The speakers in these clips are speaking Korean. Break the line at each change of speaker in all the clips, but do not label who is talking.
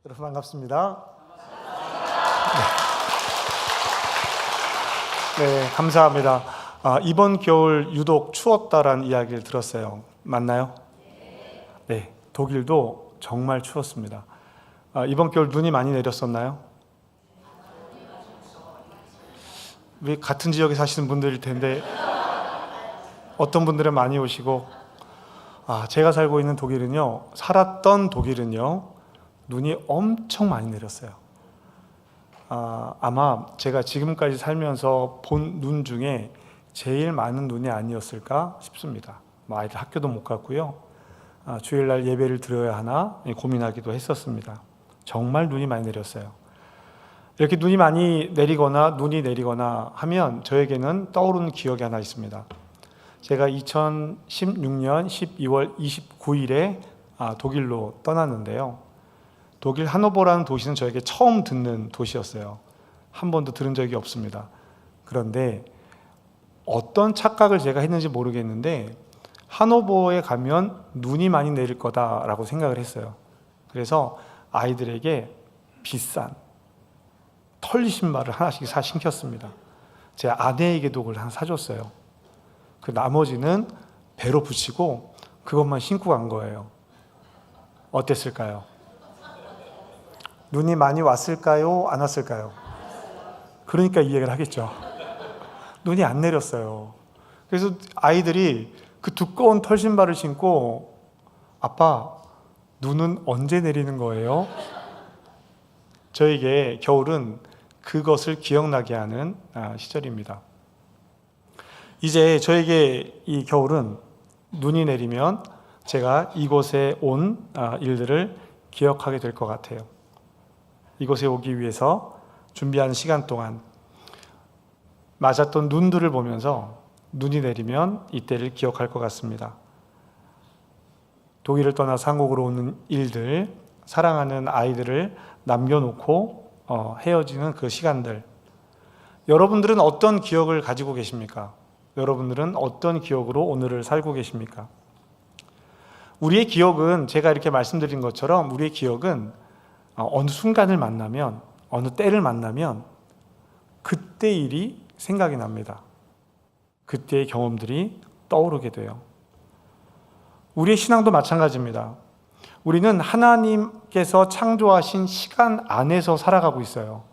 여러분 반갑습니다. 네, 감사합니다. 이번 겨울 유독 추웠다라는 이야기를 들었어요. 맞나요? 네, 독일도 정말 추웠습니다. 이번 겨울 눈이 많이 내렸었나요? 왜 같은 지역에 사시는 분들일 텐데 어떤 분들은 많이 오시고, 제가 살고 있는 독일은요, 살았던 독일은요, 눈이 엄청 많이 내렸어요. 아마 제가 지금까지 살면서 본 눈 중에 제일 많은 눈이 아니었을까 싶습니다. 아이들 학교도 못 갔고요. 주일날 예배를 드려야 하나 고민하기도 했었습니다. 정말 눈이 많이 내렸어요. 이렇게 눈이 많이 내리거나 눈이 내리거나 하면 저에게는 떠오르는 기억이 하나 있습니다. 제가 2016년 12월 29일에 독일로 떠났는데요. 독일 하노버라는 도시는 저에게 처음 듣는 도시였어요. 한 번도 들은 적이 없습니다. 그런데 어떤 착각을 제가 했는지 모르겠는데 하노버에 가면 눈이 많이 내릴 거다라고 생각을 했어요. 그래서 아이들에게 비싼 털 신발을 하나씩 신겼습니다. 제 아내에게도 그걸 하나 사줬어요. 그 나머지는 배로 붙이고 그것만 신고 간 거예요. 어땠을까요? 눈이 많이 왔을까요? 안 왔을까요? 그러니까 이 얘기를 하겠죠. 눈이 안 내렸어요. 그래서 아이들이 그 두꺼운 털 신발을 신고, 아빠, 눈은 언제 내리는 거예요? 저에게 겨울은 그것을 기억나게 하는 시절입니다. 이제 저에게 이 겨울은 눈이 내리면 제가 이곳에 온 일들을 기억하게 될 것 같아요. 이곳에 오기 위해서 준비하는 시간 동안 맞았던 눈들을 보면서 눈이 내리면 이때를 기억할 것 같습니다. 독일을 떠나서 한국으로 오는 일들, 사랑하는 아이들을 남겨놓고 헤어지는 그 시간들, 여러분들은 어떤 기억을 가지고 계십니까? 여러분들은 어떤 기억으로 오늘을 살고 계십니까? 우리의 기억은, 제가 이렇게 말씀드린 것처럼 우리의 기억은 어느 순간을 만나면, 어느 때를 만나면 그때 일이 생각이 납니다. 그때의 경험들이 떠오르게 돼요. 우리의 신앙도 마찬가지입니다. 우리는 하나님께서 창조하신 시간 안에서 살아가고 있어요.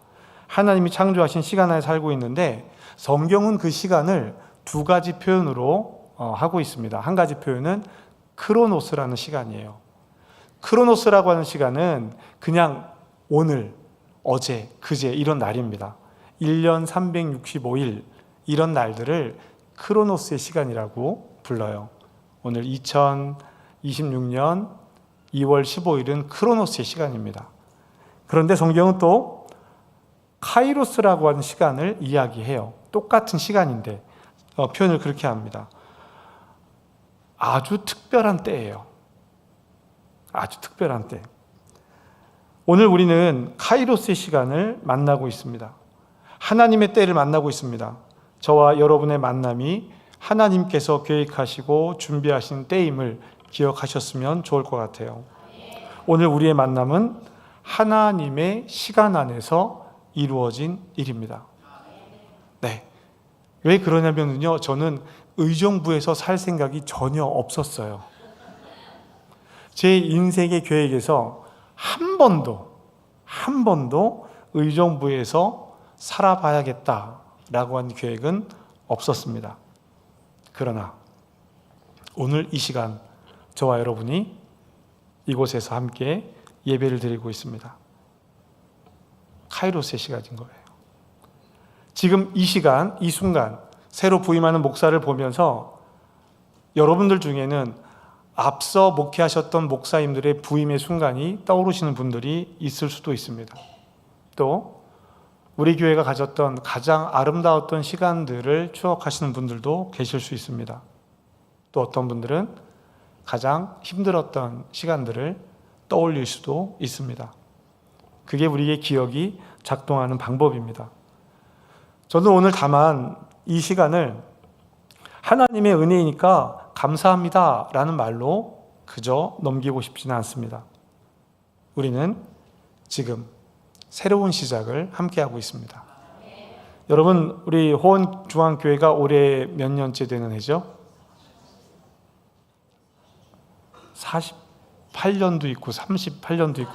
하나님이 창조하신 시간 안에 살고 있는데 성경은 그 시간을 두 가지 표현으로 하고 있습니다. 한 가지 표현은 크로노스라는 시간이에요. 크로노스라고 하는 시간은 그냥 오늘, 어제, 그제 이런 날입니다. 1년 365일 이런 날들을 크로노스의 시간이라고 불러요. 오늘 2026년 2월 15일은 크로노스의 시간입니다. 그런데 성경은 또 카이로스라고 하는 시간을 이야기해요. 똑같은 시간인데 표현을 그렇게 합니다. 아주 특별한 때예요. 아주 특별한 때. 오늘 우리는 카이로스의 시간을 만나고 있습니다. 하나님의 때를 만나고 있습니다. 저와 여러분의 만남이 하나님께서 계획하시고 준비하신 때임을 기억하셨으면 좋을 것 같아요. 오늘 우리의 만남은 하나님의 시간 안에서 이루어진 일입니다. 네. 왜 그러냐면요, 저는 의정부에서 살 생각이 전혀 없었어요. 제 인생의 계획에서 한 번도 의정부에서 살아봐야겠다라고 한 계획은 없었습니다. 그러나 오늘 이 시간 저와 여러분이 이곳에서 함께 예배를 드리고 있습니다. 카이로스의 시간인 거예요. 지금 이 시간, 이 순간 새로 부임하는 목사를 보면서 여러분들 중에는 앞서 목회하셨던 목사님들의 부임의 순간이 떠오르시는 분들이 있을 수도 있습니다. 또 우리 교회가 가졌던 가장 아름다웠던 시간들을 추억하시는 분들도 계실 수 있습니다. 또 어떤 분들은 가장 힘들었던 시간들을 떠올릴 수도 있습니다. 그게 우리의 기억이 작동하는 방법입니다. 저는 오늘 다만 이 시간을 하나님의 은혜이니까 감사합니다 라는 말로 그저 넘기고 싶지는 않습니다. 우리는 지금 새로운 시작을 함께하고 있습니다. 여러분, 우리 호원중앙교회가 올해 몇 년째 되는 해죠? 48년도 있고 38년도 있고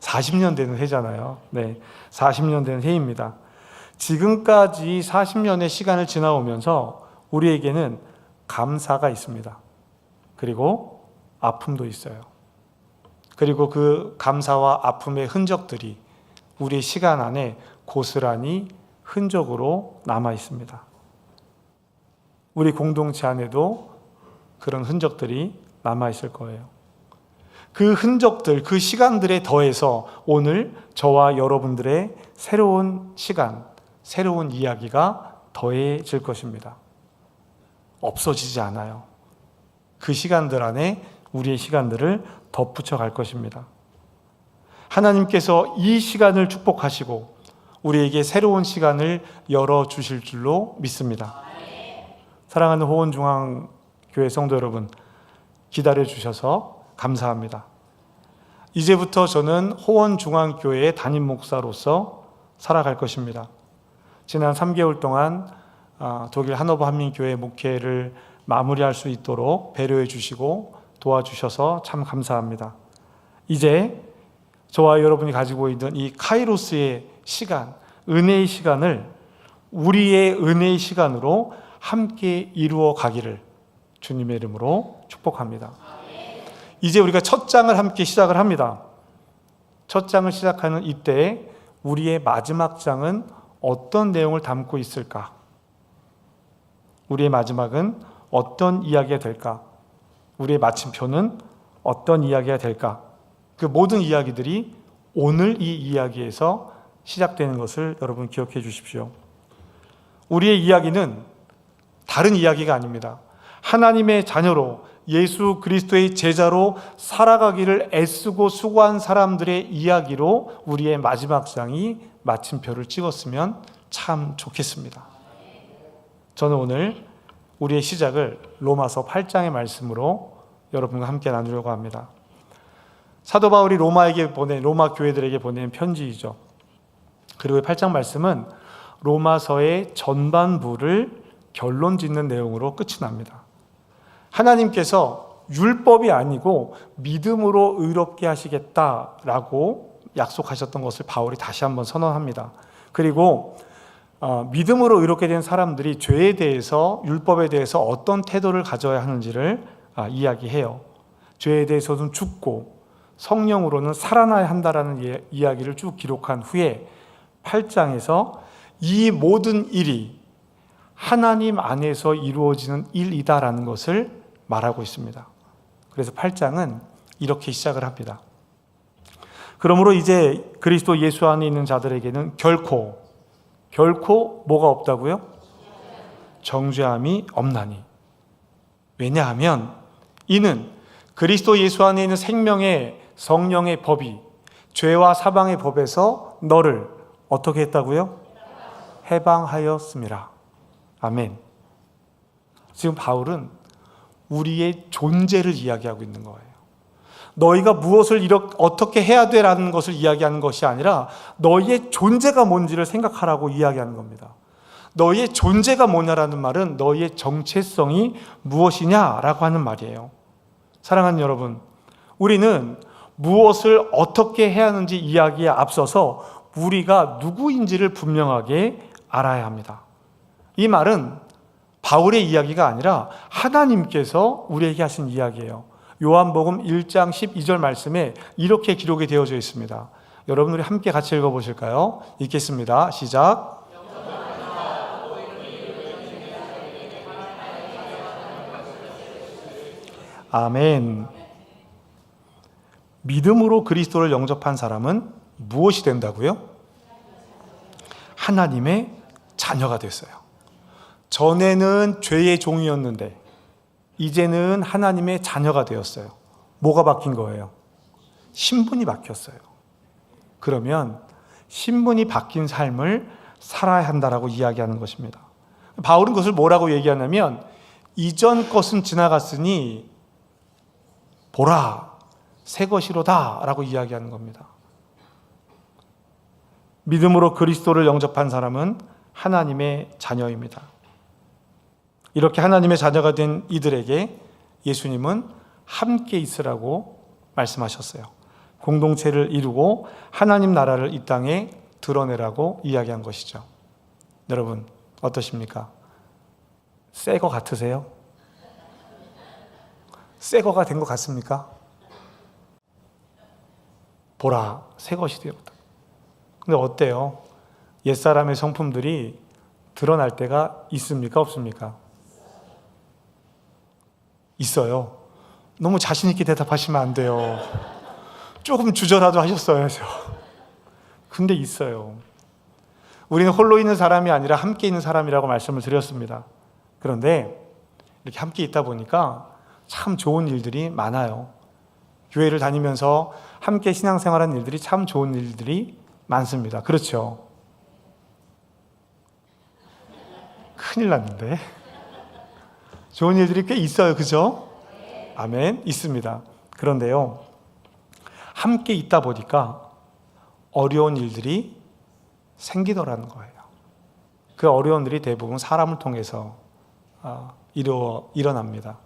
40년 되는 해잖아요. 네, 40년 되는 해입니다. 지금까지 40년의 시간을 지나오면서 우리에게는 감사가 있습니다. 그리고 아픔도 있어요. 그리고 그 감사와 아픔의 흔적들이 우리의 시간 안에 고스란히 흔적으로 남아 있습니다. 우리 공동체 안에도 그런 흔적들이 남아 있을 거예요. 그 흔적들, 그 시간들에 더해서 오늘 저와 여러분들의 새로운 시간, 새로운 이야기가 더해질 것입니다. 없어지지 않아요. 그 시간들 안에 우리의 시간들을 덧붙여 갈 것입니다. 하나님께서 이 시간을 축복하시고 우리에게 새로운 시간을 열어주실 줄로 믿습니다. 사랑하는 호원중앙교회 성도 여러분, 기다려주셔서 감사합니다. 이제부터 저는 호원중앙교회의 담임 목사로서 살아갈 것입니다. 지난 3개월 동안 독일 하노버 한민교회 목회를 마무리할 수 있도록 배려해 주시고 도와주셔서 참 감사합니다. 이제 저와 여러분이 가지고 있는 이 카이로스의 시간, 은혜의 시간을 우리의 은혜의 시간으로 함께 이루어 가기를 주님의 이름으로 축복합니다. 이제 우리가 첫 장을 함께 시작을 합니다. 첫 장을 시작하는 이때 우리의 마지막 장은 어떤 내용을 담고 있을까? 우리의 마지막은 어떤 이야기가 될까? 우리의 마침표는 어떤 이야기가 될까? 그 모든 이야기들이 오늘 이 이야기에서 시작되는 것을 여러분 기억해 주십시오. 우리의 이야기는 다른 이야기가 아닙니다. 하나님의 자녀로 예수 그리스도의 제자로 살아가기를 애쓰고 수고한 사람들의 이야기로 우리의 마지막 장이 마침표를 찍었으면 참 좋겠습니다. 저는 오늘 우리의 시작을 로마서 8장의 말씀으로 여러분과 함께 나누려고 합니다. 사도 바울이 로마 교회들에게 보낸 편지이죠. 그리고 8장 말씀은 로마서의 전반부를 결론 짓는 내용으로 끝이 납니다. 하나님께서 율법이 아니고 믿음으로 의롭게 하시겠다라고 약속하셨던 것을 바울이 다시 한번 선언합니다. 그리고 믿음으로 의롭게 된 사람들이 죄에 대해서, 율법에 대해서 어떤 태도를 가져야 하는지를 이야기해요. 죄에 대해서는 죽고 성령으로는 살아나야 한다라는 이야기를 쭉 기록한 후에 8장에서 이 모든 일이 하나님 안에서 이루어지는 일이다라는 것을 말하고 있습니다. 그래서 8장은 이렇게 시작을 합니다. 그러므로 이제 그리스도 예수 안에 있는 자들에게는 결코 뭐가 없다고요? 정죄함이 없나니. 왜냐하면 이는 그리스도 예수 안에 있는 생명의 성령의 법이 죄와 사방의 법에서 너를 어떻게 했다고요? 해방하였음이라. 아멘. 지금 바울은 우리의 존재를 이야기하고 있는 거예요. 너희가 무엇을 어떻게 해야 되라는 것을 이야기하는 것이 아니라 너희의 존재가 뭔지를 생각하라고 이야기하는 겁니다. 너희의 존재가 뭐냐라는 말은 너희의 정체성이 무엇이냐라고 하는 말이에요. 사랑하는 여러분, 우리는 무엇을 어떻게 해야 하는지 이야기에 앞서서 우리가 누구인지를 분명하게 알아야 합니다. 이 말은 바울의 이야기가 아니라 하나님께서 우리에게 하신 이야기예요. 요한복음 1장 12절 말씀에 이렇게 기록이 되어져 있습니다. 여러분, 우리 함께 같이 읽어보실까요? 읽겠습니다. 시작. 아멘. 믿음으로 그리스도를 영접한 사람은 무엇이 된다고요? 하나님의 자녀가 됐어요. 전에는 죄의 종이었는데 이제는 하나님의 자녀가 되었어요. 뭐가 바뀐 거예요? 신분이 바뀌었어요. 그러면 신분이 바뀐 삶을 살아야 한다라고 이야기하는 것입니다. 바울은 그것을 뭐라고 얘기하냐면 이전 것은 지나갔으니 보라, 새 것이로다 라고 이야기하는 겁니다. 믿음으로 그리스도를 영접한 사람은 하나님의 자녀입니다. 이렇게 하나님의 자녀가 된 이들에게 예수님은 함께 있으라고 말씀하셨어요. 공동체를 이루고 하나님 나라를 이 땅에 드러내라고 이야기한 것이죠. 여러분 어떠십니까? 새 거 같으세요? 새 거가 된 것 같습니까? 보라, 새 것이 되었다. 근데 어때요? 옛사람의 성품들이 드러날 때가 있습니까? 없습니까? 있어요. 너무 자신 있게 대답하시면 안 돼요. 조금 주저라도 하셨어야죠. 근데 있어요. 우리는 홀로 있는 사람이 아니라 함께 있는 사람이라고 말씀을 드렸습니다. 그런데 이렇게 함께 있다 보니까 참 좋은 일들이 많아요. 교회를 다니면서 함께 신앙생활하는 일들이 참 좋은 일들이 많습니다. 그렇죠? 큰일 났는데. 좋은 일들이 꽤 있어요. 그죠? 아멘. 있습니다. 그런데요, 함께 있다 보니까 어려운 일들이 생기더라는 거예요. 그 어려운 일이 대부분 사람을 통해서 일어납니다.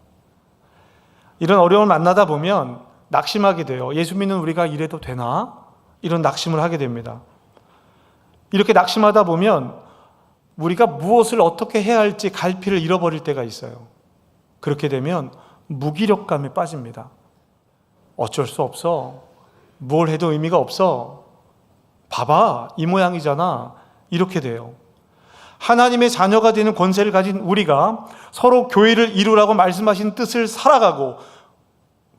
이런 어려움을 만나다 보면 낙심하게 돼요. 예수 믿는 우리가 이래도 되나? 이런 낙심을 하게 됩니다. 이렇게 낙심하다 보면 우리가 무엇을 어떻게 해야 할지 갈피를 잃어버릴 때가 있어요. 그렇게 되면 무기력감에 빠집니다. 어쩔 수 없어. 뭘 해도 의미가 없어. 봐봐, 이 모양이잖아. 이렇게 돼요. 하나님의 자녀가 되는 권세를 가진 우리가 서로 교회를 이루라고 말씀하신 뜻을 살아가고,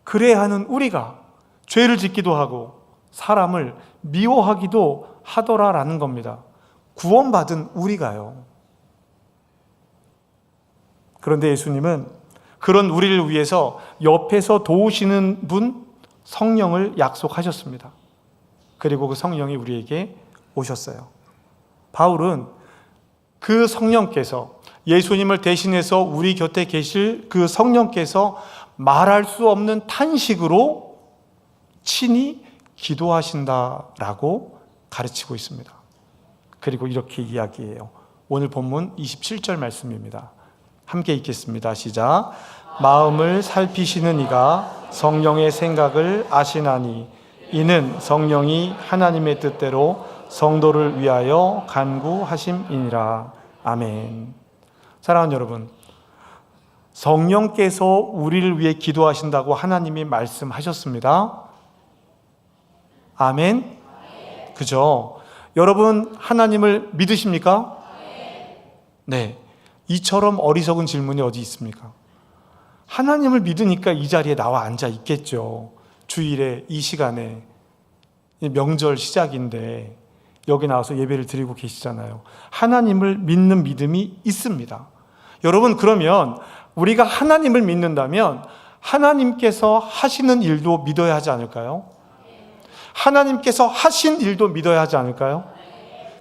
그래야 하는 우리가 죄를 짓기도 하고 사람을 미워하기도 하더라라는 겁니다. 구원받은 우리가요. 그런데 예수님은 그런 우리를 위해서 옆에서 도우시는 분, 성령을 약속하셨습니다. 그리고 그 성령이 우리에게 오셨어요. 바울은 그 성령께서, 예수님을 대신해서 우리 곁에 계실 그 성령께서 말할 수 없는 탄식으로 친히 기도하신다라고 가르치고 있습니다. 그리고 이렇게 이야기해요. 오늘 본문 27절 말씀입니다. 함께 읽겠습니다. 시작. 마음을 살피시는 이가 성령의 생각을 아시나니 이는 성령이 하나님의 뜻대로 성도를 위하여 간구하심이니라. 아멘. 사랑하는 여러분, 성령께서 우리를 위해 기도하신다고 하나님이 말씀하셨습니다. 아멘. 그죠? 여러분 하나님을 믿으십니까? 네. 이처럼 어리석은 질문이 어디 있습니까? 하나님을 믿으니까 이 자리에 나와 앉아 있겠죠. 주일에 이 시간에 명절 시작인데 여기 나와서 예배를 드리고 계시잖아요. 하나님을 믿는 믿음이 있습니다. 여러분, 그러면 우리가 하나님을 믿는다면 하나님께서 하시는 일도 믿어야 하지 않을까요? 하나님께서 하신 일도 믿어야 하지 않을까요?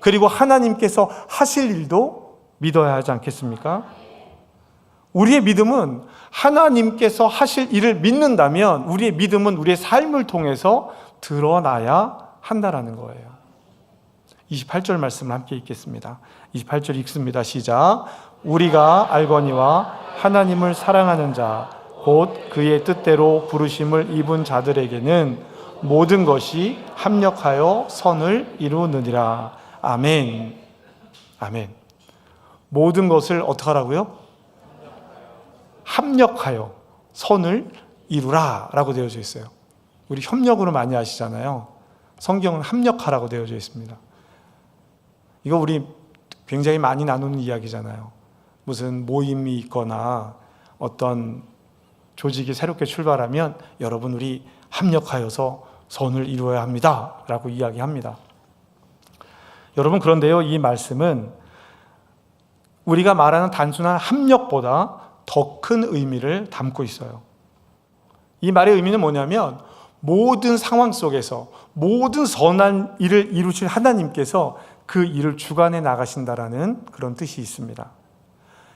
그리고 하나님께서 하실 일도 믿어야 하지 않겠습니까? 우리의 믿음은 하나님께서 하실 일을 믿는다면 우리의 믿음은 우리의 삶을 통해서 드러나야 한다라는 거예요. 28절 말씀을 함께 읽겠습니다. 28절 읽습니다. 시작. 우리가 알거니와 하나님을 사랑하는 자 곧 그의 뜻대로 부르심을 입은 자들에게는 모든 것이 합력하여 선을 이루느니라. 아멘. 아멘. 모든 것을 어떻게 하라고요? 합력하여 선을 이루라 라고 되어져 있어요. 우리 협력으로 많이 아시잖아요. 성경은 합력하라고 되어져 있습니다. 이거 우리 굉장히 많이 나누는 이야기잖아요. 무슨 모임이 있거나 어떤 조직이 새롭게 출발하면 여러분 우리 합력하여서 선을 이루어야 합니다 라고 이야기합니다. 여러분, 그런데요, 이 말씀은 우리가 말하는 단순한 합력보다 더 큰 의미를 담고 있어요. 이 말의 의미는 뭐냐면 모든 상황 속에서 모든 선한 일을 이루실 하나님께서 그 일을 주관해 나가신다라는 그런 뜻이 있습니다.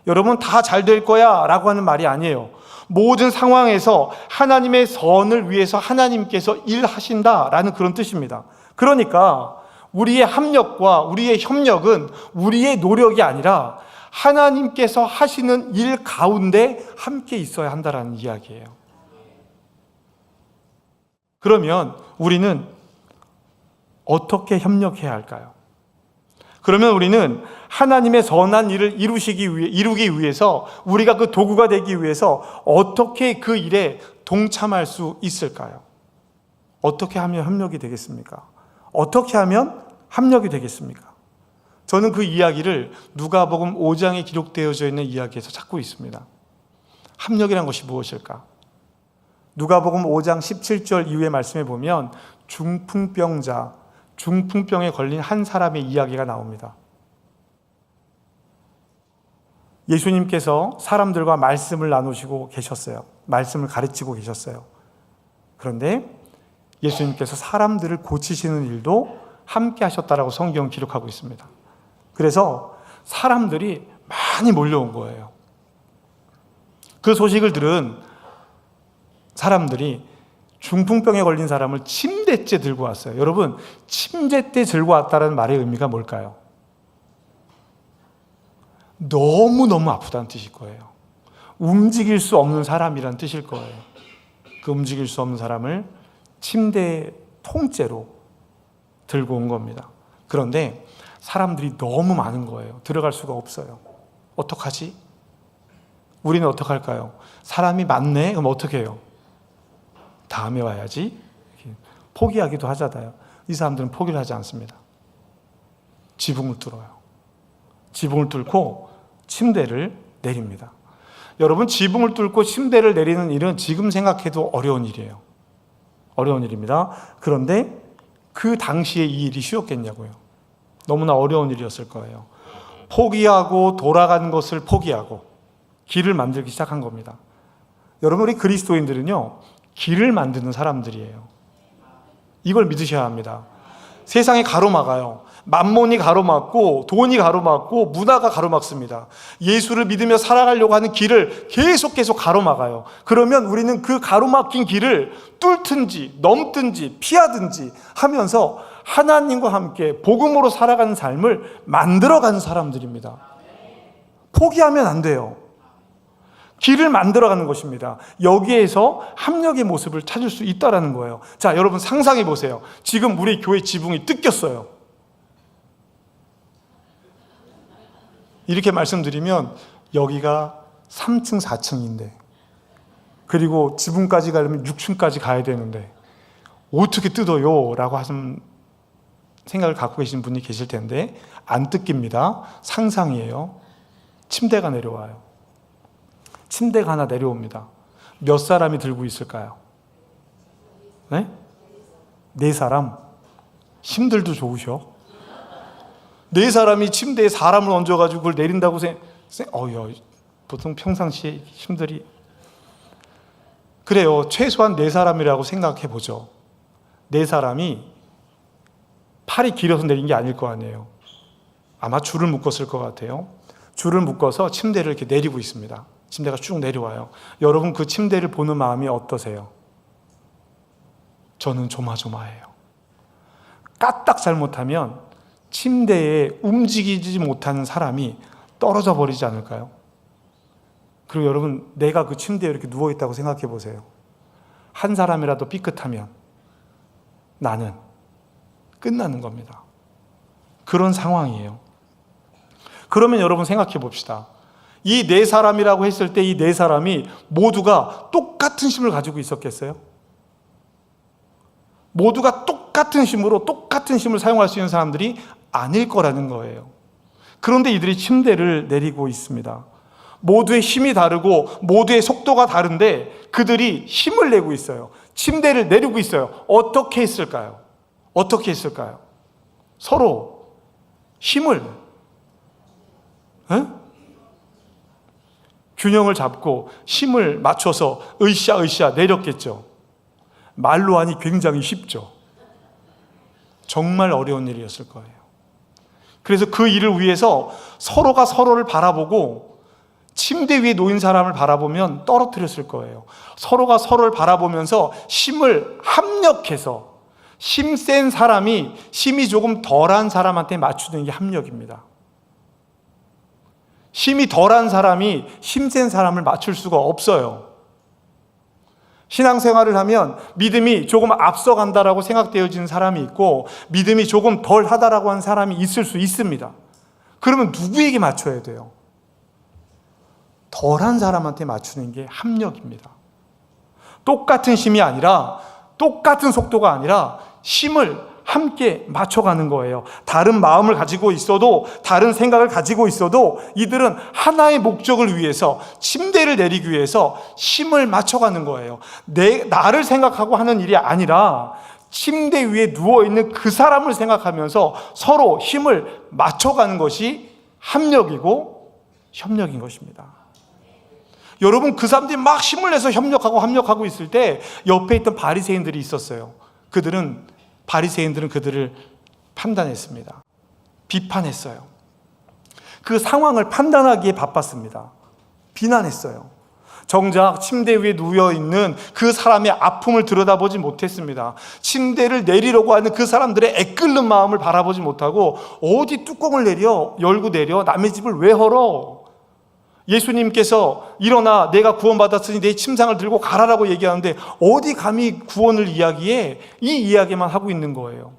여러분, 다 잘 될 거야 라고 하는 말이 아니에요. 모든 상황에서 하나님의 선을 위해서 하나님께서 일하신다라는 그런 뜻입니다. 그러니까 우리의 합력과 우리의 협력은 우리의 노력이 아니라 하나님께서 하시는 일 가운데 함께 있어야 한다라는 이야기예요. 그러면 우리는 어떻게 협력해야 할까요? 그러면 우리는 하나님의 선한 일을 이루기 위해서 우리가 그 도구가 되기 위해서 어떻게 그 일에 동참할 수 있을까요? 어떻게 하면 협력이 되겠습니까? 어떻게 하면 합력이 되겠습니까? 저는 그 이야기를 누가복음 5장에 기록되어져 있는 이야기에서 찾고 있습니다. 합력이란 것이 무엇일까? 누가복음 5장 17절 이후의 말씀에 보면 중풍병에 걸린 한 사람의 이야기가 나옵니다. 예수님께서 사람들과 말씀을 나누시고 계셨어요. 말씀을 가르치고 계셨어요. 그런데 예수님께서 사람들을 고치시는 일도 함께 하셨다라고 성경은 기록하고 있습니다. 그래서 사람들이 많이 몰려온 거예요. 그 소식을 들은 사람들이 중풍병에 걸린 사람을 침대째 들고 왔어요. 여러분, 침대째 들고 왔다는 말의 의미가 뭘까요? 너무너무 아프다는 뜻일 거예요. 움직일 수 없는 사람이라는 뜻일 거예요. 그 움직일 수 없는 사람을 침대에 통째로 들고 온 겁니다. 그런데 사람들이 너무 많은 거예요. 들어갈 수가 없어요. 어떡하지? 우리는 어떡할까요? 사람이 많네? 그럼 어떻게 해요? 다음에 와야지. 포기하기도 하잖아요. 이 사람들은 포기를 하지 않습니다. 지붕을 뚫어요. 지붕을 뚫고 침대를 내립니다. 여러분, 지붕을 뚫고 침대를 내리는 일은 지금 생각해도 어려운 일이에요. 어려운 일입니다. 그런데 그 당시에 이 일이 쉬웠겠냐고요. 너무나 어려운 일이었을 거예요. 포기하고 돌아간 것을 포기하고 길을 만들기 시작한 겁니다. 여러분, 우리 그리스도인들은요, 길을 만드는 사람들이에요. 이걸 믿으셔야 합니다. 세상이 가로막아요. 만몬이 가로막고 돈이 가로막고 문화가 가로막습니다. 예수를 믿으며 살아가려고 하는 길을 계속 가로막아요. 그러면 우리는 그 가로막힌 길을 뚫든지 넘든지 피하든지 하면서 하나님과 함께 복음으로 살아가는 삶을 만들어가는 사람들입니다. 포기하면 안 돼요. 길을 만들어가는 것입니다. 여기에서 합력의 모습을 찾을 수 있다는 거예요. 자, 여러분 상상해 보세요. 지금 우리 교회 지붕이 뜯겼어요. 이렇게 말씀드리면 여기가 3층, 4층인데 그리고 지붕까지 가려면 6층까지 가야 되는데 어떻게 뜯어요? 라고 하는 생각을 갖고 계신 분이 계실 텐데 안 뜯깁니다. 상상이에요. 침대가 내려와요. 침대가 하나 내려옵니다. 몇 사람이 들고 있을까요? 네? 4사람? 힘들도 좋으셔. 4사람이 침대에 사람을 얹어가지고 그걸 내린다고 보통 평상시에 힘들이 그래요. 최소한 4사람이라고 생각해 보죠. 4사람이 팔이 길어서 내린 게 아닐 거 아니에요. 아마 줄을 묶었을 것 같아요. 줄을 묶어서 침대를 이렇게 내리고 있습니다. 침대가 쭉 내려와요. 여러분, 그 침대를 보는 마음이 어떠세요? 저는 조마조마해요. 까딱 잘못하면 침대에 움직이지 못하는 사람이 떨어져 버리지 않을까요? 그리고 여러분, 내가 그 침대에 이렇게 누워있다고 생각해 보세요. 한 사람이라도 삐끗하면 나는 끝나는 겁니다. 그런 상황이에요. 그러면 여러분 생각해 봅시다. 이 4사람이라고 했을 때 이 4사람이 모두가 똑같은 힘을 가지고 있었겠어요? 모두가 똑같은 힘을 사용할 수 있는 사람들이 아닐 거라는 거예요. 그런데 이들이 침대를 내리고 있습니다. 모두의 힘이 다르고 모두의 속도가 다른데 그들이 힘을 내고 있어요. 침대를 내리고 있어요. 어떻게 했을까요? 서로 힘을 균형을 잡고 힘을 맞춰서 으쌰 내렸겠죠. 말로 하니 굉장히 쉽죠. 정말 어려운 일이었을 거예요. 그래서 그 일을 위해서 서로가 서로를 바라보고 침대 위에 놓인 사람을 바라보면 떨어뜨렸을 거예요. 서로가 서로를 바라보면서 힘을 합력해서 힘 센 사람이 힘이 조금 덜한 사람한테 맞추는 게 합력입니다. 힘이 덜한 사람이 힘 센 사람을 맞출 수가 없어요. 신앙생활을 하면 믿음이 조금 앞서간다라고 생각되어지는 사람이 있고 믿음이 조금 덜하다라고 하는 사람이 있을 수 있습니다. 그러면 누구에게 맞춰야 돼요? 덜한 사람한테 맞추는 게 합력입니다. 똑같은 힘이 아니라, 똑같은 속도가 아니라 힘을 함께 맞춰가는 거예요. 다른 마음을 가지고 있어도, 다른 생각을 가지고 있어도 이들은 하나의 목적을 위해서, 침대를 내리기 위해서 힘을 맞춰가는 거예요. 나를 생각하고 하는 일이 아니라 침대 위에 누워있는 그 사람을 생각하면서 서로 힘을 맞춰가는 것이 합력이고 협력인 것입니다. 여러분, 그 사람들이 막 힘을 내서 협력하고 있을 때 옆에 있던 바리새인들이 있었어요. 바리새인들은 그들을 판단했습니다. 비판했어요. 그 상황을 판단하기에 바빴습니다. 비난했어요. 정작 침대 위에 누워있는 그 사람의 아픔을 들여다보지 못했습니다. 침대를 내리려고 하는 그 사람들의 애끓는 마음을 바라보지 못하고 어디 뚜껑을 열고 내려 남의 집을 왜 헐어? 예수님께서 일어나 내가 구원받았으니 내 침상을 들고 가라라고 얘기하는데 어디 감히 구원을 이야기해? 이 이야기만 하고 있는 거예요.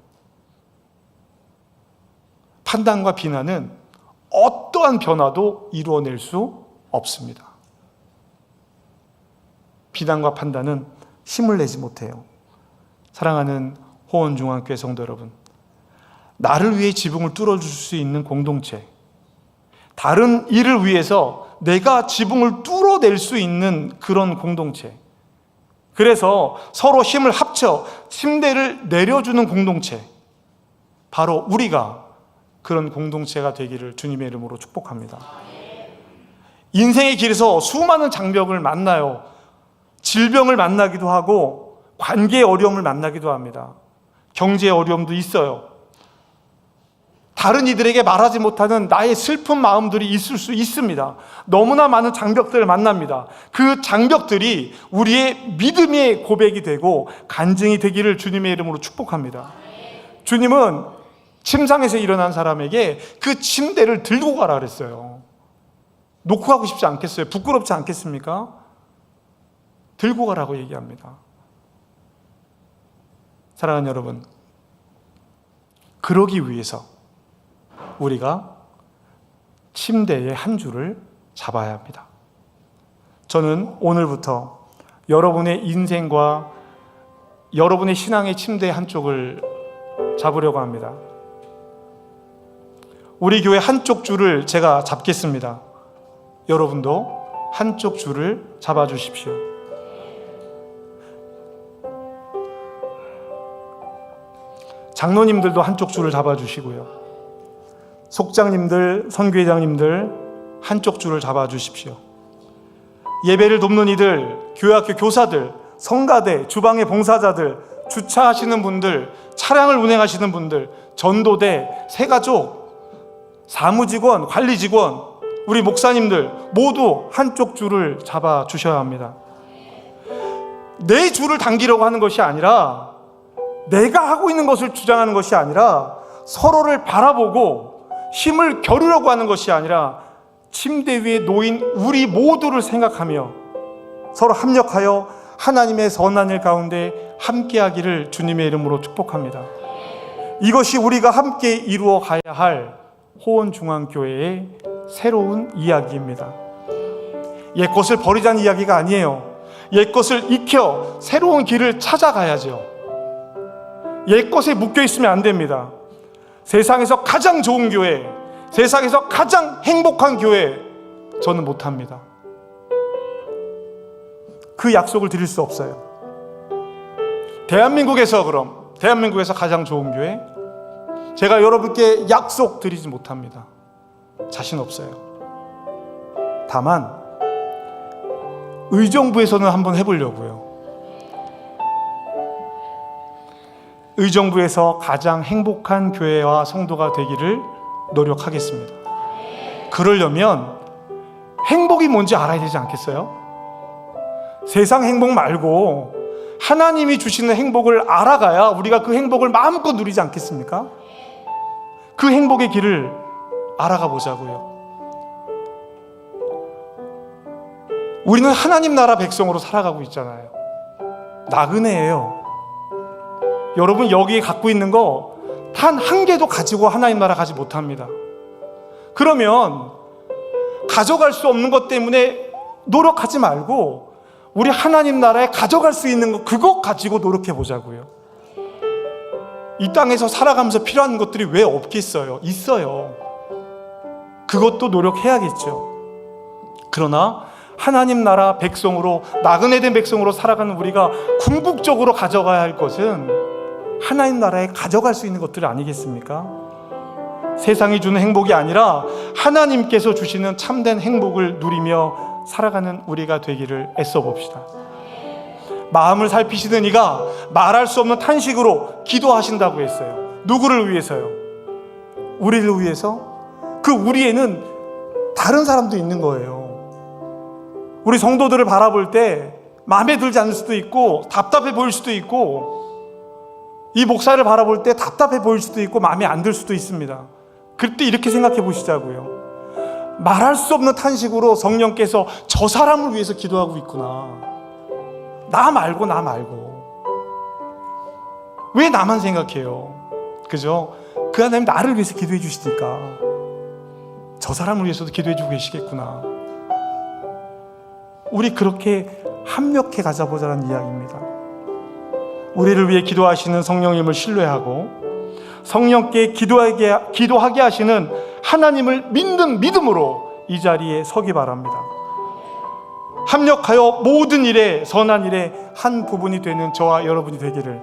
판단과 비난은 어떠한 변화도 이루어낼 수 없습니다. 비난과 판단은 힘을 내지 못해요. 사랑하는 호원중앙교회 성도 여러분, 나를 위해 지붕을 뚫어줄 수 있는 공동체, 다른 일을 위해서 내가 지붕을 뚫어낼 수 있는 그런 공동체, 그래서 서로 힘을 합쳐 침대를 내려주는 공동체, 바로 우리가 그런 공동체가 되기를 주님의 이름으로 축복합니다. 인생의 길에서 수많은 장벽을 만나요. 질병을 만나기도 하고 관계의 어려움을 만나기도 합니다. 경제의 어려움도 있어요. 다른 이들에게 말하지 못하는 나의 슬픈 마음들이 있을 수 있습니다. 너무나 많은 장벽들을 만납니다. 그 장벽들이 우리의 믿음의 고백이 되고 간증이 되기를 주님의 이름으로 축복합니다. 주님은 침상에서 일어난 사람에게 그 침대를 들고 가라 그랬어요. 놓고 가고 싶지 않겠어요? 부끄럽지 않겠습니까? 들고 가라고 얘기합니다. 사랑하는 여러분, 그러기 위해서 우리가 침대의 한 줄을 잡아야 합니다. 저는 오늘부터 여러분의 인생과 여러분의 신앙의 침대 한쪽을 잡으려고 합니다. 우리 교회 한쪽 줄을 제가 잡겠습니다. 여러분도 한쪽 줄을 잡아주십시오. 장로님들도 한쪽 줄을 잡아주시고요. 속장님들, 선교회장님들 한쪽 줄을 잡아주십시오. 예배를 돕는 이들, 교회학교 교사들, 성가대, 주방의 봉사자들, 주차하시는 분들, 차량을 운행하시는 분들, 전도대, 새가족, 사무직원, 관리직원, 우리 목사님들 모두 한쪽 줄을 잡아주셔야 합니다. 내 줄을 당기려고 하는 것이 아니라, 내가 하고 있는 것을 주장하는 것이 아니라, 서로를 바라보고 힘을 겨루려고 하는 것이 아니라 침대 위에 놓인 우리 모두를 생각하며 서로 합력하여 하나님의 선한 일 가운데 함께하기를 주님의 이름으로 축복합니다. 이것이 우리가 함께 이루어 가야 할 호원중앙교회의 새로운 이야기입니다. 옛것을 버리자는 이야기가 아니에요. 옛것을 익혀 새로운 길을 찾아가야죠. 옛것에 묶여있으면 안 됩니다. 세상에서 가장 좋은 교회, 세상에서 가장 행복한 교회, 저는 못합니다. 그 약속을 드릴 수 없어요. 대한민국에서 가장 좋은 교회, 제가 여러분께 약속 드리지 못합니다. 자신 없어요. 다만 의정부에서는 한번 해보려고요. 의정부에서 가장 행복한 교회와 성도가 되기를 노력하겠습니다. 그러려면 행복이 뭔지 알아야 되지 않겠어요? 세상 행복 말고 하나님이 주시는 행복을 알아가야 우리가 그 행복을 마음껏 누리지 않겠습니까? 그 행복의 길을 알아가 보자고요. 우리는 하나님 나라 백성으로 살아가고 있잖아요. 나그네예요. 여러분 여기에 갖고 있는 거 단 한 개도 가지고 하나님 나라 가지 못합니다. 그러면 가져갈 수 없는 것 때문에 노력하지 말고 우리 하나님 나라에 가져갈 수 있는 거 그것 가지고 노력해 보자고요. 이 땅에서 살아가면서 필요한 것들이 왜 없겠어요? 있어요. 그것도 노력해야겠죠. 그러나 하나님 나라 백성으로, 나그네된 백성으로 살아가는 우리가 궁극적으로 가져가야 할 것은 하나님 나라에 가져갈 수 있는 것들 아니겠습니까? 세상이 주는 행복이 아니라 하나님께서 주시는 참된 행복을 누리며 살아가는 우리가 되기를 애써 봅시다. 마음을 살피시는 이가 말할 수 없는 탄식으로 기도하신다고 했어요. 누구를 위해서요? 우리를 위해서? 그 우리에는 다른 사람도 있는 거예요. 우리 성도들을 바라볼 때 마음에 들지 않을 수도 있고 답답해 보일 수도 있고, 이 목사를 바라볼 때 답답해 보일 수도 있고 마음에 안 들 수도 있습니다. 그때 이렇게 생각해 보시자고요. 말할 수 없는 탄식으로 성령께서 저 사람을 위해서 기도하고 있구나. 나 말고 왜 나만 생각해요? 그죠? 그 하나님 나를 위해서 기도해 주시니까 저 사람을 위해서도 기도해 주고 계시겠구나. 우리 그렇게 합력해 가자보자는 이야기입니다. 우리를 위해 기도하시는 성령님을 신뢰하고 성령께 기도하게 하시는 하나님을 믿는 믿음으로 이 자리에 서기 바랍니다. 합력하여 모든 일에, 선한 일에 한 부분이 되는 저와 여러분이 되기를,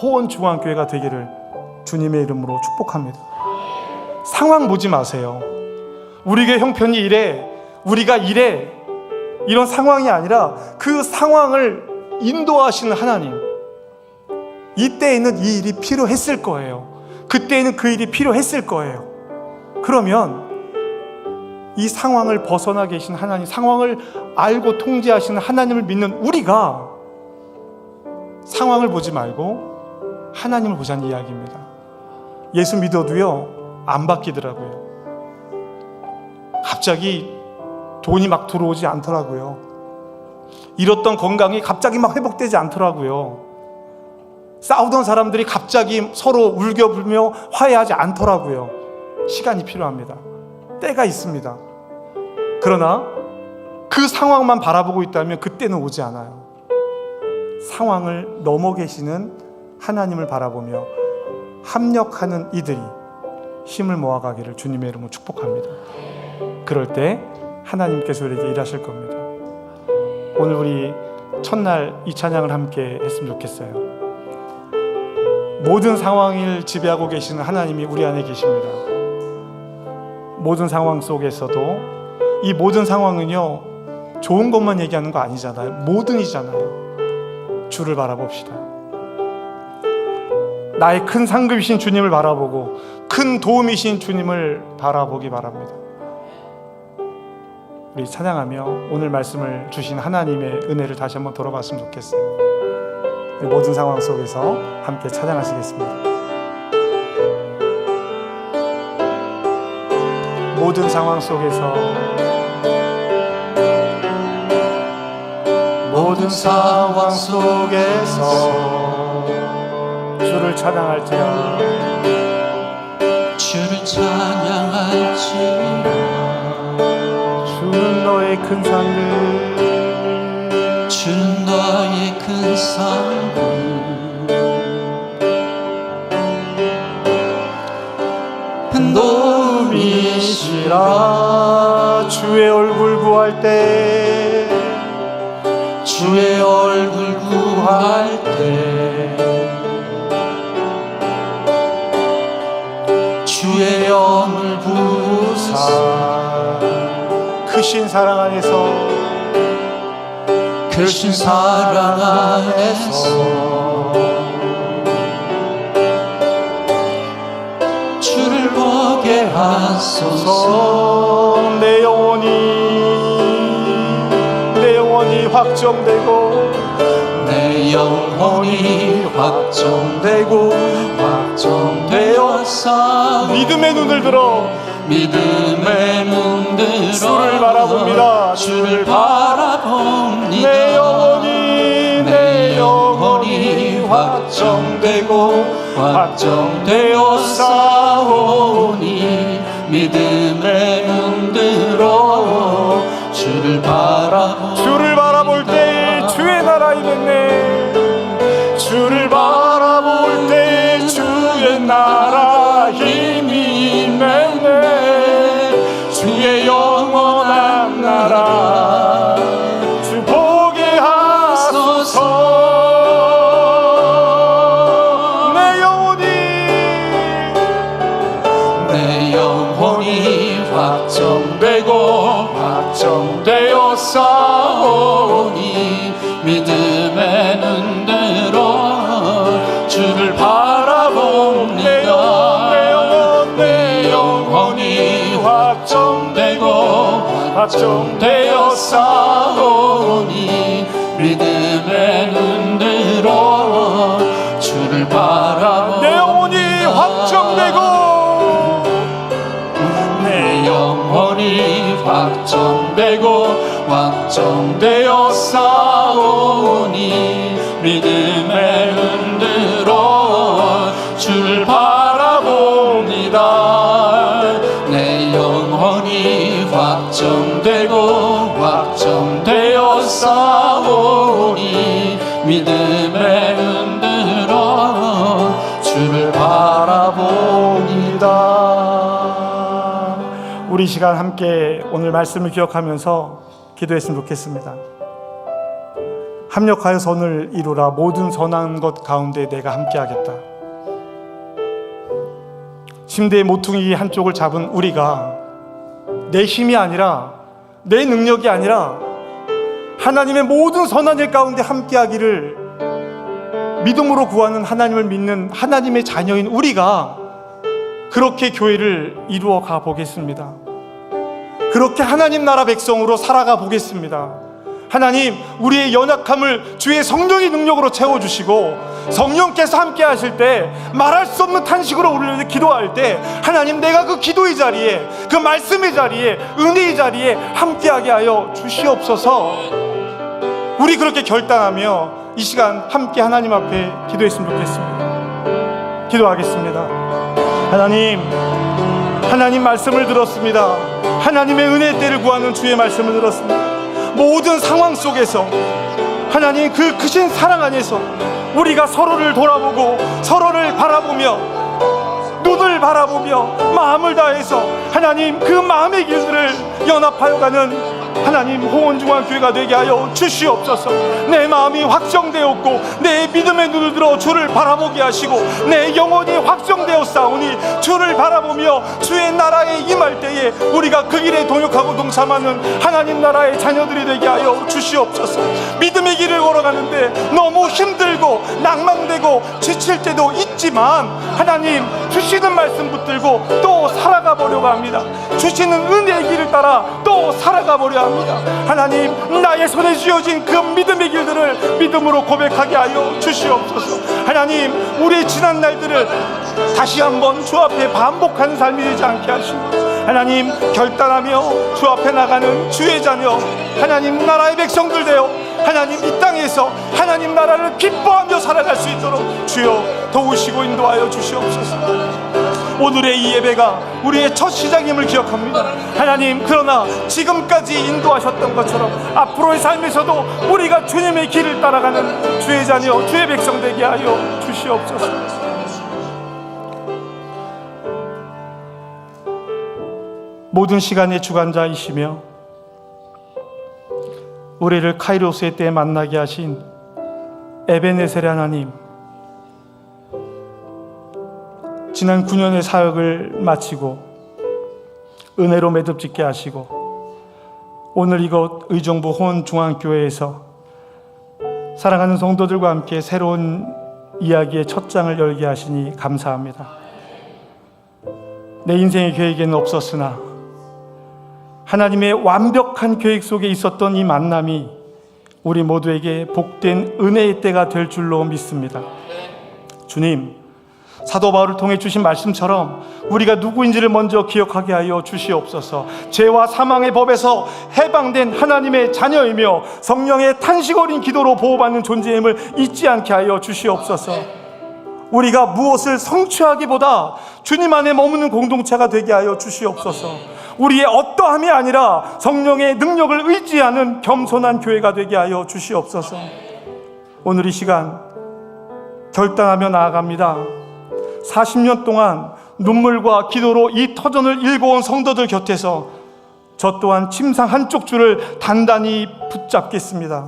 호원중앙교회가 되기를 주님의 이름으로 축복합니다. 상황 보지 마세요. 우리 교회 형편이 이래, 우리가 이래, 이런 상황이 아니라 그 상황을 인도하시는 하나님, 이때에는 이 일이 필요했을 거예요. 그때에는 그 일이 필요했을 거예요. 그러면 이 상황을 벗어나 계신 하나님, 상황을 알고 통제하시는 하나님을 믿는 우리가 상황을 보지 말고 하나님을 보자는 이야기입니다. 예수 믿어도요 안 바뀌더라고요. 갑자기 돈이 막 들어오지 않더라고요. 잃었던 건강이 갑자기 막 회복되지 않더라고요. 싸우던 사람들이 갑자기 서로 울겨불며 화해하지 않더라고요. 시간이 필요합니다. 때가 있습니다. 그러나 그 상황만 바라보고 있다면 그때는 오지 않아요. 상황을 넘어 계시는 하나님을 바라보며 합력하는 이들이 힘을 모아가기를 주님의 이름으로 축복합니다. 그럴 때 하나님께서 우리에게 일하실 겁니다. 오늘 우리 첫날 이 찬양을 함께 했으면 좋겠어요. 모든 상황을 지배하고 계시는 하나님이 우리 안에 계십니다. 모든 상황 속에서도 이 모든 상황은요 좋은 것만 얘기하는 거 아니잖아요. 모든이잖아요. 주를 바라봅시다. 나의 큰 상급이신 주님을 바라보고 큰 도움이신 주님을 바라보기 바랍니다. 우리 찬양하며 오늘 말씀을 주신 하나님의 은혜를 다시 한번 돌아봤으면 좋겠어요. 모든 상황 속에서 함께 찬양하시겠습니다. 모든 상황 속에서, 모든 상황 속에서 주를 찬양할지라,
주를 찬양할지라.
주는 너의 큰 상급,
주는 너의 큰 상급.
도움이시라. 주의 얼굴 구할 때,
주의 얼굴 구할 때, 주의 영을 부으사.
크신 사랑 안에서,
크신 사랑 안에서 주를 보게 하소서.
내 영혼이 확정되고
내 영혼이 확정되고 확정되었사
믿음의 눈을 들어
믿음의 눈 들어
주를 바라봅니다.
주를 바라봅니다.
내 영혼이 확정되고
확정되었사오니 믿음의 눈 들어 주를
바라볼 때 주의 나라 임했네. 주를 바라볼 때 주의 나라 힘이 임했네. 주의 영원한 나라 주 보게 하소서. 내 영혼이 확정되고 확정되었사오니
믿음의 눈 들어 주를 바라봅니다. 내 영혼이 확정되고 확정되었사오니 믿음의 눈 들어 주를 바라봅니다.
내 영혼이 확정되고
내 영혼이 확정되고 확정되었사오니 믿음의 눈 들어 주를 바라봅니다. 내 영혼이 확정되고 확정되었사오니 믿음의 눈 들어 주를 바라봅니다.
우리 시간 함께 오늘 말씀을 기억하면서 기도했으면 좋겠습니다. 합력하여 선을 이루라. 모든 선한 것 가운데 내가 함께하겠다. 침대의 모퉁이 한쪽을 잡은 우리가 내 힘이 아니라 내 능력이 아니라 하나님의 모든 선한 일 가운데 함께하기를 믿음으로 구하는 하나님을 믿는 하나님의 자녀인 우리가 그렇게 교회를 이루어 가 보겠습니다. 그렇게 하나님 나라 백성으로 살아가 보겠습니다. 하나님, 우리의 연약함을 주의 성령의 능력으로 채워주시고 성령께서 함께 하실 때 말할 수 없는 탄식으로 우리를 위해 기도할 때 하나님, 내가 그 기도의 자리에, 그 말씀의 자리에, 은혜의 자리에 함께하게 하여 주시옵소서. 우리 그렇게 결단하며 이 시간 함께 하나님 앞에 기도했으면 좋겠습니다. 기도하겠습니다. 하나님 말씀을 들었습니다. 하나님의 은혜의 때를 구하는 주의 말씀을 들었습니다. 모든 상황 속에서 하나님 그 크신 사랑 안에서 우리가 서로를 돌아보고 서로를 바라보며 눈을 바라보며 마음을 다해서 하나님 그 마음의 길들을 연합하여 가는 하나님 호원중앙교회가 되게 하여 주시옵소서. 내 마음이 확정되었고 내 믿음의 눈을 들어 주를 바라보게 하시고 내 영혼이 확정되었사오니 주를 바라보며 주의 나라에 임할 때에 우리가 그 길에 동역하고 동참하는 하나님 나라의 자녀들이 되게 하여 주시옵소서. 믿음의 길을 걸어가는데 너무 힘들고 낭만되고 지칠 때도 있지만 하나님 주시는 말씀 붙들고 또 살아가 보려고 합니다. 주시는 은혜의 길을 따라 또 살아가 보려 합니다. 하나님, 나의 손에 쥐어진 그 믿음의 길들을 믿음으로 고백하게 하여 주시옵소서. 하나님, 우리의 지난 날들을 다시 한번 주 앞에 반복하는 삶이 되지 않게 하시고 하나님, 결단하며 주 앞에 나가는 주의 자녀 하나님 나라의 백성들 되어 하나님 이 땅에서 하나님 나라를 기뻐하며 살아갈 수 있도록 주여 도우시고 인도하여 주시옵소서. 오늘의 이 예배가 우리의 첫 시작임을 기억합니다. 하나님, 그러나 지금까지 인도하셨던 것처럼 앞으로의 삶에서도 우리가 주님의 길을 따라가는 주의 자녀, 주의 백성 되게 하여 주시옵소서. 모든 시간의 주관자이시며 우리를 카이로스의 때에 만나게 하신 에베네셀 하나님, 지난 9년의 사역을 마치고 은혜로 매듭짓게 하시고 오늘 이곳 의정부 호원중앙교회에서 사랑하는 성도들과 함께 새로운 이야기의 첫 장을 열게 하시니 감사합니다. 내 인생의 계획에는 없었으나 하나님의 완벽한 계획 속에 있었던 이 만남이 우리 모두에게 복된 은혜의 때가 될 줄로 믿습니다. 주님, 사도 바울을 통해 주신 말씀처럼 우리가 누구인지를 먼저 기억하게 하여 주시옵소서. 죄와 사망의 법에서 해방된 하나님의 자녀이며 성령의 탄식 어린 기도로 보호받는 존재임을 잊지 않게 하여 주시옵소서. 우리가 무엇을 성취하기보다 주님 안에 머무는 공동체가 되게 하여 주시옵소서. 우리의 어떠함이 아니라 성령의 능력을 의지하는 겸손한 교회가 되게 하여 주시옵소서. 오늘 이 시간 결단하며 나아갑니다. 40년 동안 눈물과 기도로 이 터전을 일궈온 성도들 곁에서 저 또한 침상 한쪽 줄을 단단히 붙잡겠습니다.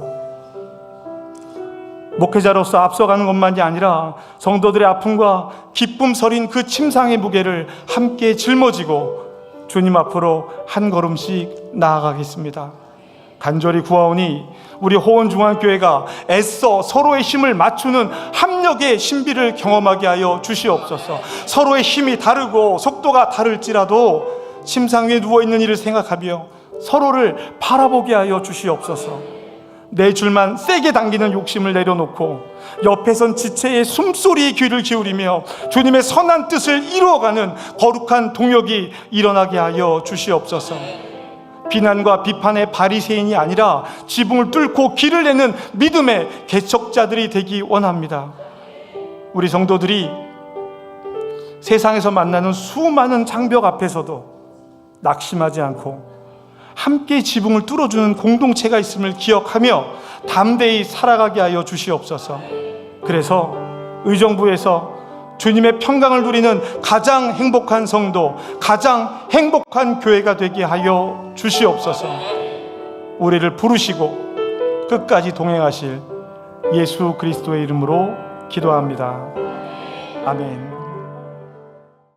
목회자로서 앞서가는 것만이 아니라 성도들의 아픔과 기쁨 서린 그 침상의 무게를 함께 짊어지고 주님 앞으로 한 걸음씩 나아가겠습니다. 간절히 구하오니 우리 호원중앙교회가 애써 서로의 힘을 맞추는 합력의 신비를 경험하게 하여 주시옵소서. 서로의 힘이 다르고 속도가 다를지라도 침상 위에 누워있는 이를 생각하며 서로를 바라보게 하여 주시옵소서. 내 줄만 세게 당기는 욕심을 내려놓고 옆에선 지체의 숨소리에 귀를 기울이며 주님의 선한 뜻을 이루어가는 거룩한 동역이 일어나게 하여 주시옵소서. 비난과 비판의 바리새인이 아니라 지붕을 뚫고 길을 내는 믿음의 개척자들이 되기 원합니다. 우리 성도들이 세상에서 만나는 수많은 장벽 앞에서도 낙심하지 않고 함께 지붕을 뚫어주는 공동체가 있음을 기억하며 담대히 살아가게 하여 주시옵소서. 그래서 의정부에서 주님의 평강을 누리는 가장 행복한 성도, 가장 행복한 교회가 되게 하여 주시옵소서. 우리를 부르시고 끝까지 동행하실 예수 그리스도의 이름으로 기도합니다. 아멘.